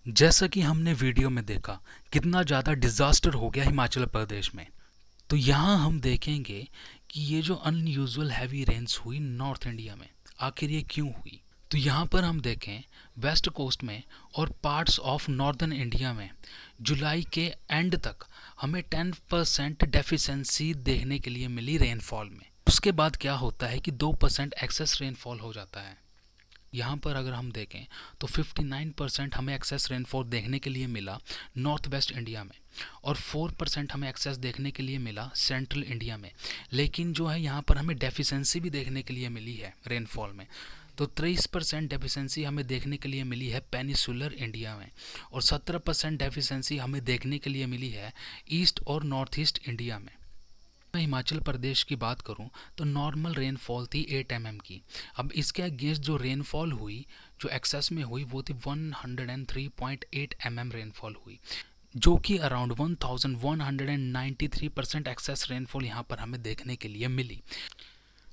जैसा कि हमने वीडियो में देखा कितना ज़्यादा डिज़ास्टर हो गया हिमाचल प्रदेश में, तो यहाँ हम देखेंगे कि ये जो अनयूजुअल हैवी रेन्स हुई नॉर्थ इंडिया में, आखिर ये क्यों हुई। तो यहाँ पर हम देखें वेस्ट कोस्ट में और पार्ट्स ऑफ नॉर्दर्न इंडिया में जुलाई के एंड तक हमें 10% डेफिशिएंसी देखने के लिए मिली रेनफॉल में। उसके बाद क्या होता है कि 2% एक्सेस रेनफॉल हो जाता है। यहाँ पर अगर हम देखें तो 59% हमें एक्सेस रेनफॉल देखने के लिए मिला नॉर्थ वेस्ट इंडिया में, और 4% हमें एक्सेस देखने के लिए मिला सेंट्रल इंडिया में। लेकिन जो है यहाँ पर हमें डेफिशिएंसी भी देखने के लिए मिली है रेनफॉल में। तो 23% डेफिशिएंसी हमें देखने के लिए मिली है पेनिसुलर इंडिया में, और 17% डेफिशिएंसी हमें देखने के लिए मिली है ईस्ट और नॉर्थ ईस्ट इंडिया में। मैं हिमाचल प्रदेश की बात करूं तो नॉर्मल रेनफॉल थी 8 mm की। अब इसके अगेंस्ट जो रेनफॉल हुई, जो एक्सेस में हुई, वो थी 103.8 mm रेनफॉल हुई, जो कि अराउंड 1193% एक्सेस रेनफॉल यहाँ पर हमें देखने के लिए मिली।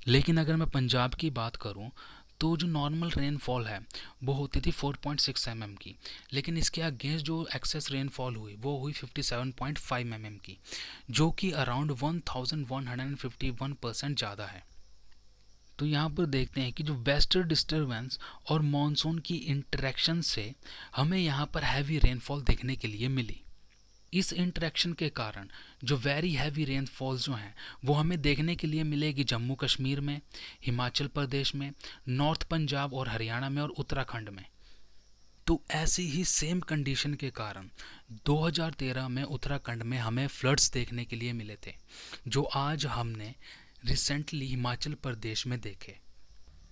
लेकिन अगर मैं पंजाब की बात करूं तो जो नॉर्मल रेनफॉल है वो होती थी 4.6 mm की, लेकिन इसके अगेंस्ट जो एक्सेस रेनफॉल हुई वो हुई 57.5 mm की, जो कि अराउंड 1151% ज़्यादा है। तो यहाँ पर देखते हैं कि जो वेस्टर्न डिस्टर्बेंस और मॉनसून की इंटरेक्शन से हमें यहाँ पर हैवी रेनफॉल देखने के लिए मिली। इस इंटरेक्शन के कारण जो वेरी हैवी रेनफॉल्स जो हैं वो हमें देखने के लिए मिलेगी जम्मू कश्मीर में, हिमाचल प्रदेश में, नॉर्थ पंजाब और हरियाणा में और उत्तराखंड में। तो ऐसी ही सेम कंडीशन के कारण 2013 में उत्तराखंड में हमें फ्लड्स देखने के लिए मिले थे, जो आज हमने रिसेंटली हिमाचल प्रदेश में देखे।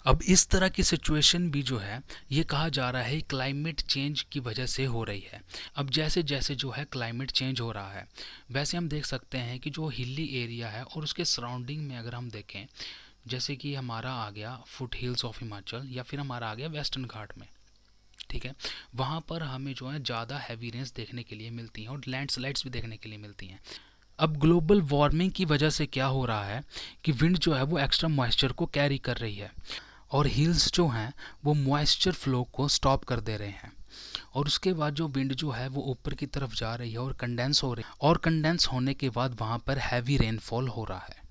अब इस तरह की सिचुएशन भी जो है ये कहा जा रहा है क्लाइमेट चेंज की वजह से हो रही है। अब जैसे जैसे जो है क्लाइमेट चेंज हो रहा है, वैसे हम देख सकते हैं कि जो हिली एरिया है और उसके सराउंडिंग में अगर हम देखें, जैसे कि हमारा आ गया फुट हिल्स ऑफ हिमाचल या फिर हमारा आ गया वेस्टर्न घाट में, ठीक है, वहाँ पर हमें जो है ज़्यादा हैवी रेन्स देखने के लिए मिलती हैं और लैंडस्लाइड्स भी देखने के लिए मिलती हैं। अब ग्लोबल वार्मिंग की वजह से क्या हो रहा है कि विंड जो है वो एक्स्ट्रा मॉइस्चर को कैरी कर रही है, और हिल्स जो हैं वो मॉइस्चर फ्लो को स्टॉप कर दे रहे हैं, और उसके बाद जो विंड जो है वो ऊपर की तरफ जा रही है और कंडेंस हो रही है, और कंडेंस होने के बाद वहाँ पर हैवी रेनफॉल हो रहा है।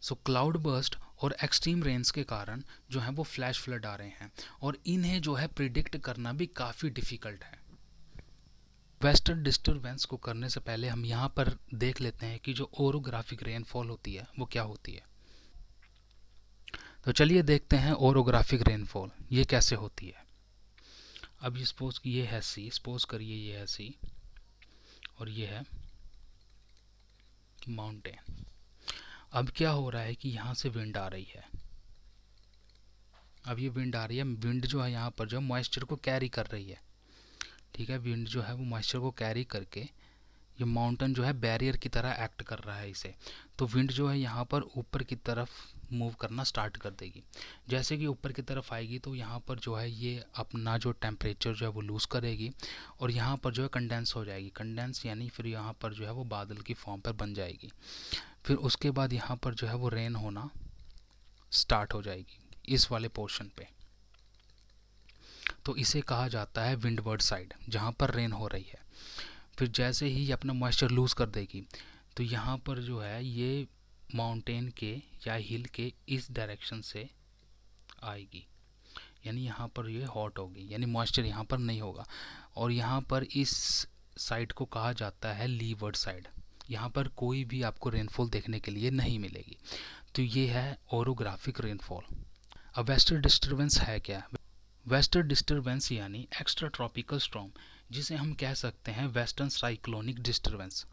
सो क्लाउड बर्स्ट और एक्सट्रीम रेन्स के कारण जो है वो फ्लैश फ्लड आ रहे हैं, और इन्हें जो है प्रिडिक्ट करना भी काफ़ी डिफ़िकल्ट है। वेस्टर्न डिस्टर्बेंस को करने से पहले हम यहाँ पर देख लेते हैं कि जो ओरोग्राफिक रेनफॉल होती है वो क्या होती है। तो चलिए देखते हैं ओरोग्राफिक रेनफॉल ये कैसे होती है। अब ये सपोज कि ये है सी, सपोज करिए ये है सी और ये है माउंटेन। अब क्या हो रहा है कि यहाँ से विंड आ रही है। अब ये विंड आ रही है, विंड जो है यहाँ पर जो मॉइस्चर को कैरी कर रही है, ठीक है, विंड जो है वो मॉइस्चर को कैरी करके ये माउंटेन जो है बैरियर की तरह एक्ट कर रहा है इसे। तो विंड जो है यहाँ पर ऊपर की तरफ मूव करना स्टार्ट कर देगी। जैसे कि ऊपर की तरफ आएगी तो यहाँ पर जो है ये अपना जो टेम्परेचर जो है वो लूज़ करेगी, और यहाँ पर जो है कंडेंस हो जाएगी। कंडेंस यानी फिर यहाँ पर जो है वो बादल की फॉर्म पर बन जाएगी। फिर उसके बाद यहाँ पर जो है वो रेन होना स्टार्ट हो जाएगी इस वाले पोर्शन पे। तो इसे कहा जाता है विंडवर्ड साइड, जहाँ पर रेन हो रही है। फिर जैसे ही अपना मॉइस्चर लूज़ कर देगी तो यहाँ पर जो है ये माउंटेन के या हिल के इस डायरेक्शन से आएगी, यानी यहाँ पर ये हॉट होगी, यानी मॉइस्चर यहाँ पर नहीं होगा, और यहाँ पर इस साइड को कहा जाता है लीवर्ड साइड। यहाँ पर कोई भी आपको रेनफॉल देखने के लिए नहीं मिलेगी। तो ये है ओरोग्राफिक रेनफॉल। अब वेस्टर्न डिस्टर्बेंस है क्या? वेस्टर्न डिस्टर्बेंस यानी एक्स्ट्रा ट्रॉपिकल स्टॉर्म, जिसे हम कह सकते हैं वेस्टर्न साइक्लोनिक डिस्टर्बेंस।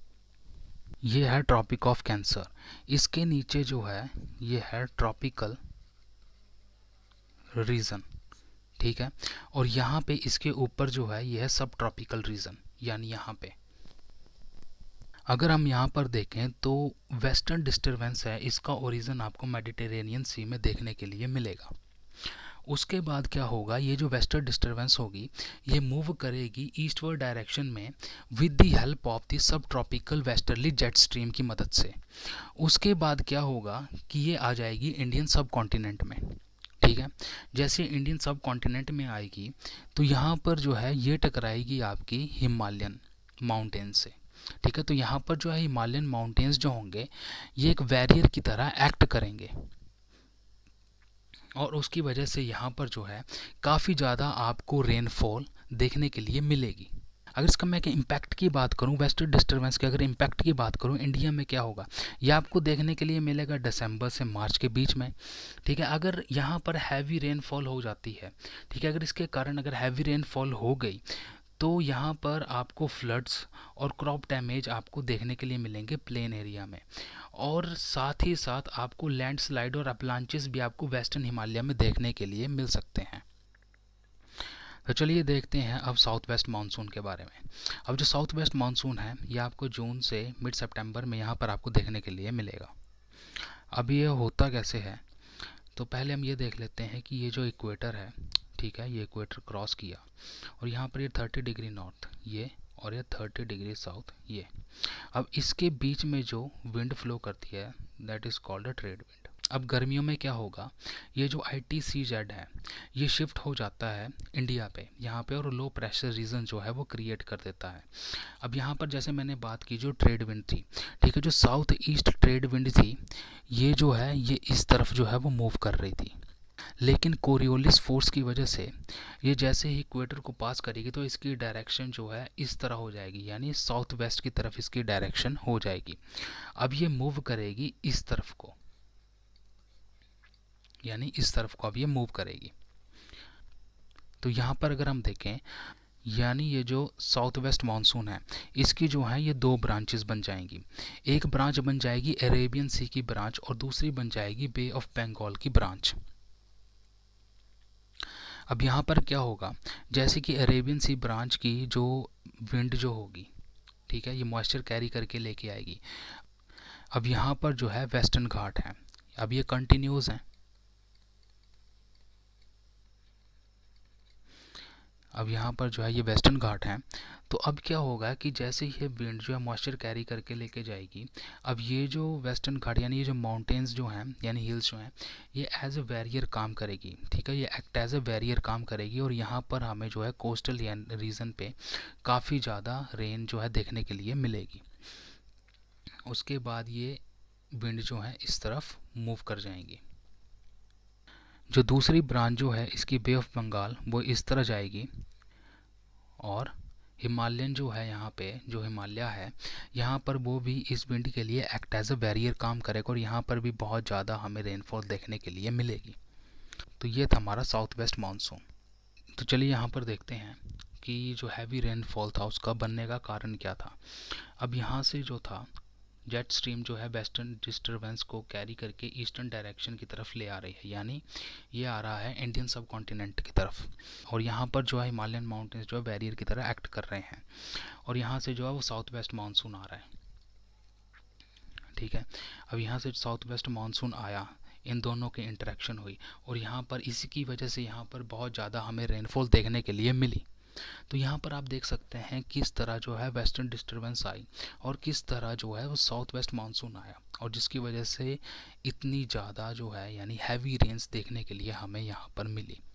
ये है ट्रॉपिक ऑफ कैंसर, इसके नीचे जो है ये है ट्रॉपिकल रीजन, ठीक है, और यहाँ पे इसके ऊपर जो है ये है सब ट्रॉपिकल रीजन, यानी यहाँ पे। अगर हम यहाँ पर देखें तो वेस्टर्न डिस्टरबेंस है, इसका ओरिजिन आपको मेडिटेरेनियन सी में देखने के लिए मिलेगा। उसके बाद क्या होगा, ये जो वेस्टर्न डिस्टरबेंस होगी ये मूव करेगी ईस्टवर्ड डायरेक्शन में with the help of the sub tropical westerly jet stream की मदद से। उसके बाद क्या होगा कि ये आ जाएगी इंडियन सब कॉन्टिनेंट में। ठीक है, जैसे इंडियन सब कॉन्टिनेंट में आएगी तो यहाँ पर जो है ये टकराएगी आपकी हिमालयन माउंटेन से। ठीक है, तो यहाँ पर जो है हिमालयन माउंटेन्स जो होंगे ये एक वैरियर की तरह एक्ट करेंगे और उसकी वजह से यहाँ पर जो है काफ़ी ज़्यादा आपको रेनफॉल देखने के लिए मिलेगी। अगर इसका मैं इम्पैक्ट की बात करूँ, वेस्टर्न डिस्टर्बेंस के अगर इम्पैक्ट की बात करूँ इंडिया में क्या होगा, ये आपको देखने के लिए मिलेगा दिसंबर से मार्च के बीच में। ठीक है, अगर यहाँ पर हैवी रेनफॉल हो जाती है, ठीक है, अगर इसके कारण अगर हैवी रेनफॉल हो गई तो यहाँ पर आपको फ्लड्स और क्रॉप डैमेज आपको देखने के लिए मिलेंगे प्लेन एरिया में, और साथ ही साथ आपको लैंडस्लाइड और अपलांचेस भी आपको वेस्टर्न हिमालय में देखने के लिए मिल सकते हैं। तो चलिए देखते हैं अब साउथ वेस्ट मानसून के बारे में। अब जो साउथ वेस्ट मानसून है ये आपको जून से मिड सितंबर में यहाँ पर आपको देखने के लिए मिलेगा। अब ये होता कैसे है, तो पहले हम ये देख लेते हैं कि ये जो इक्वेटर है, ठीक है, ये इक्वेटर क्रॉस किया और यहाँ पर ये 30 डिग्री नॉर्थ ये, और ये 30 डिग्री साउथ ये। अब इसके बीच में जो विंड फ्लो करती है that is called a trade wind. अब गर्मियों में क्या होगा, ये जो ITCZ है ये शिफ्ट हो जाता है इंडिया पे यहाँ पे, और लो प्रेशर रीजन जो है वो क्रिएट कर देता है। अब यहाँ पर जैसे मैंने बात की जो ट्रेड विंड थी, ठीक है, जो साउथ ईस्ट ट्रेड विंड थी ये जो है ये इस तरफ जो है वो मूव कर रही थी, लेकिन कोरियोलिस फोर्स की वजह से ये जैसे ही इक्वेटर को पास करेगी तो इसकी डायरेक्शन जो है इस तरह हो जाएगी, यानी साउथ वेस्ट की तरफ इसकी डायरेक्शन हो जाएगी। अब ये मूव करेगी इस तरफ को, यानी इस तरफ को अब ये मूव करेगी। तो यहाँ पर अगर हम देखें, यानी ये जो साउथ वेस्ट मानसून है इसकी जो है ये दो ब्रांचेस बन जाएंगी। एक ब्रांच बन जाएगी अरेबियन सी की ब्रांच और दूसरी बन जाएगी बे ऑफ बंगाल की ब्रांच। अब यहाँ पर क्या होगा, जैसे कि अरेबियन सी ब्रांच की जो विंड जो होगी, ठीक है, ये मॉइस्चर कैरी करके लेके आएगी। अब यहाँ पर जो है वेस्टर्न घाट है, अब ये कंटिन्यूस है। अब यहाँ पर जो है ये वेस्टर्न घाट है, तो अब क्या होगा कि जैसे ये विंड जो है मॉइस्चर कैरी करके लेके जाएगी, अब ये जो वेस्टर्न घाट यानी ये जो माउंटेन्स जो हैं यानी हिल्स जो हैं ये एज ए बैरियर काम करेगी। ठीक है, ये एक्ट एज ए बैरियर काम करेगी और यहाँ पर हमें जो है कोस्टल रीजन पे काफ़ी ज़्यादा रेन जो है देखने के लिए मिलेगी। उसके बाद ये विंड जो है इस तरफ मूव कर जाएंगी। जो दूसरी ब्रांच जो है इसकी बे ऑफ बंगाल वो इस तरह जाएगी, और हिमालयन जो है यहाँ पे जो हिमालय है यहाँ पर वो भी इस विंड के लिए एक्ट एज अ बैरियर काम करेगा और यहाँ पर भी बहुत ज़्यादा हमें रेनफॉल देखने के लिए मिलेगी। तो ये था हमारा साउथ वेस्ट मानसून। तो चलिए यहाँ पर देखते हैं कि जो हैवी रेनफॉल था उसका बनने का कारण क्या था। अब यहाँ से जो था जेट स्ट्रीम जो है वेस्टर्न डिस्टरबेंस को कैरी करके ईस्टर्न डायरेक्शन की तरफ ले आ रही है, यानी ये आ रहा है इंडियन सब कॉन्टिनेंट की तरफ, और यहाँ पर जो है हिमालयन माउंटेन्स जो है बैरियर की तरह एक्ट कर रहे हैं, और यहाँ से जो है वो साउथ वेस्ट मानसून आ रहा है। ठीक है, अब यहाँ से साउथ वेस्ट मानसून आया, इन दोनों की इंटरेक्शन हुई और यहाँ पर इसी की वजह से यहाँ पर बहुत ज़्यादा हमें रेनफॉल देखने के लिए मिली। तो यहाँ पर आप देख सकते हैं किस तरह जो है वेस्टर्न डिस्टरबेंस आई और किस तरह जो है वो साउथ वेस्ट मानसून आया, और जिसकी वजह से इतनी ज़्यादा जो है यानी हैवी रेन्स देखने के लिए हमें यहाँ पर मिली।